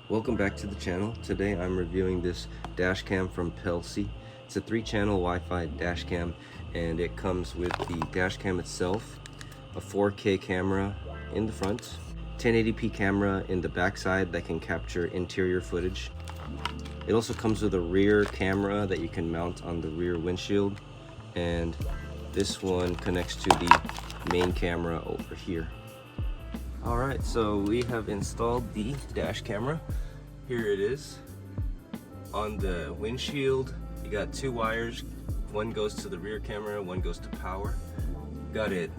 Welcome back to the channel. Today I'm reviewing this dash cam from Pelsee. It's a 3-channel Wi-Fi dash cam, and it comes with the dash cam itself, a 4K camera in the front, 1080p camera in the back side that can capture interior footage. It also comes with a rear camera that you can mount on the rear windshield, and this one connects to the main camera over here. Alright, so we have installed the dash camera. Here it is. On the windshield, you got 2 wires. One goes to the rear camera, one goes to power. Got it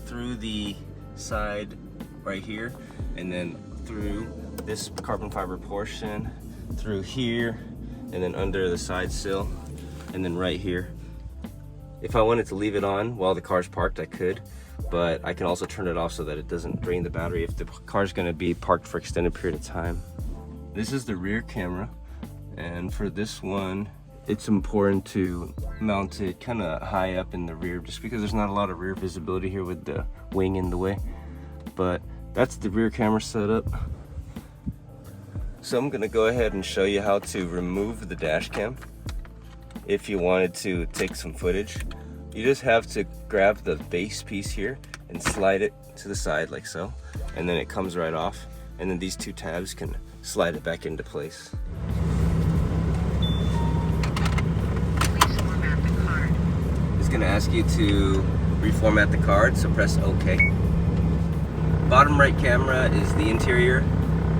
through the side right here, and then through this carbon fiber portion, through here, and then under the side sill, and then right here. If I wanted to leave it on while the car's parked, I could, but I can also turn it off so that it doesn't drain the battery if the car's going to be parked for an extended period of time. This is the rear camera, and for this one, it's important to mount it kind of high up in the rear just because there's not a lot of rear visibility here with the wing in the way. But that's the rear camera setup. So I'm going to go ahead and show you how to remove the dash cam. If you wanted to take some footage, you just have to grab the base piece here and slide it to the side like so, and then it comes right off, and then these 2 tabs can slide it back into place. It's going to ask you to reformat the card, so press OK. Bottom right camera is the interior,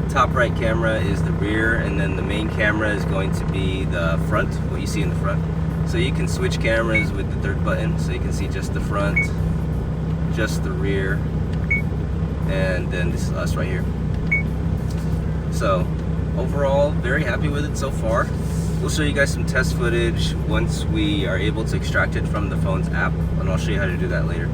top right camera is the rear, and then the main camera is going to be the front, what you see in the front. So you can switch cameras with the 3rd button, so you can see just the front, just the rear, and then this is us right here. So overall, very happy with it so far. We'll show you guys some test footage once we are able to extract it from the phone's app, and I'll show you how to do that later.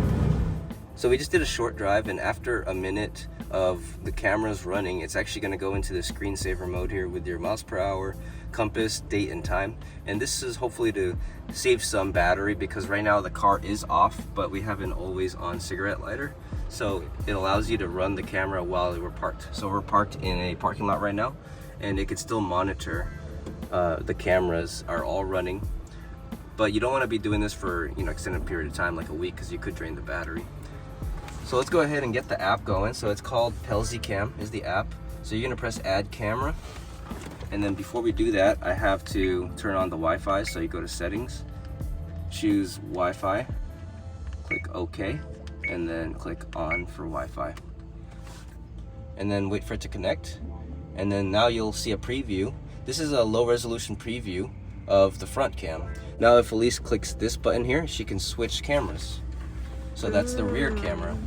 So we just did a short drive, and after a minute of the cameras running, it's actually going to go into the screensaver mode here with your miles per hour, compass, date, and time. And this is hopefully to save some battery because right now the car is off, but we have an always on cigarette lighter. So it allows you to run the camera while we're parked. So we're parked in a parking lot right now, and it could still monitor the cameras are all running. But you don't want to be doing this for extended period of time, like a week, because you could drain the battery. So let's go ahead and get the app going. So it's called Pelsee Cam is the app. So you're gonna press add camera. And then before we do that, I have to turn on the Wi-Fi. So you go to settings, choose Wi-Fi, click OK, and then click on for Wi-Fi. And then wait for it to connect. And then now you'll see a preview. This is a low resolution preview of the front cam. Now if Elise clicks this button here, she can switch cameras. So that's the rear camera.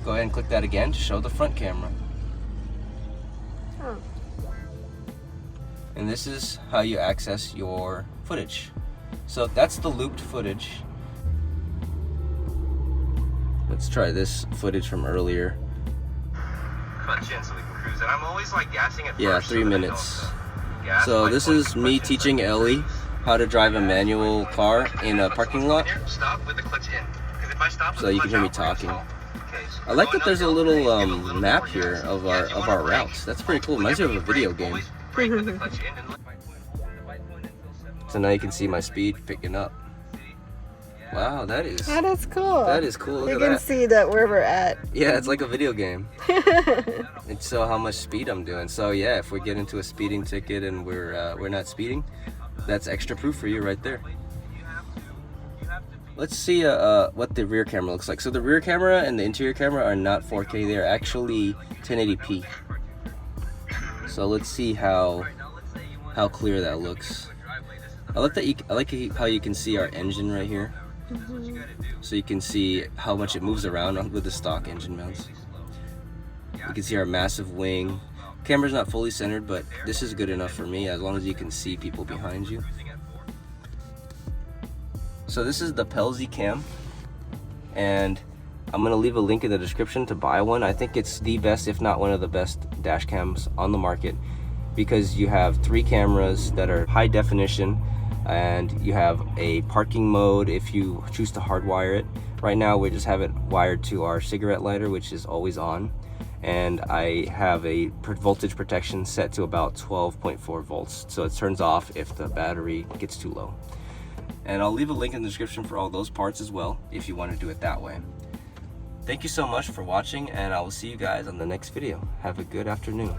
Go ahead and click that again to show the front camera. Oh. And this is how you access your footage. So that's the looped footage. Let's try this footage from earlier. Clutch in so we can cruise. And I'm always like gassing at Yeah, first 3 so minutes. So this is me teaching Ellie how to drive a manual car in a parking lot. Stop with the clutch in. So you can hear me talking. I like that there's a little map here of our routes. That's pretty cool. Reminds me of a video game. So now you can see my speed picking up. Wow, that is cool. That is cool. Look you at can that. see that where we're at. Yeah, it's like a video game. It's so how much speed I'm doing. So yeah, if we get into a speeding ticket and we're not speeding, that's extra proof for you right there. Let's see what the rear camera looks like. So the rear camera and the interior camera are not 4K, they're actually 1080p. So let's see how clear that looks. I like how you can see our engine right here. So you can see how much it moves around with the stock engine mounts. You can see our massive wing. Camera's not fully centered, but this is good enough for me as long as you can see people behind you. So this is the Pelsee Cam, and I'm going to leave a link in the description to buy one. I think it's the best, if not one of the best dash cams on the market, because you have 3 cameras that are high definition, and you have a parking mode if you choose to hardwire it. Right now we just have it wired to our cigarette lighter, which is always on, and I have a voltage protection set to about 12.4 volts, so it turns off if the battery gets too low. And I'll leave a link in the description for all those parts as well if you want to do it that way. Thank you so much for watching, and I will see you guys on the next video. Have a good afternoon.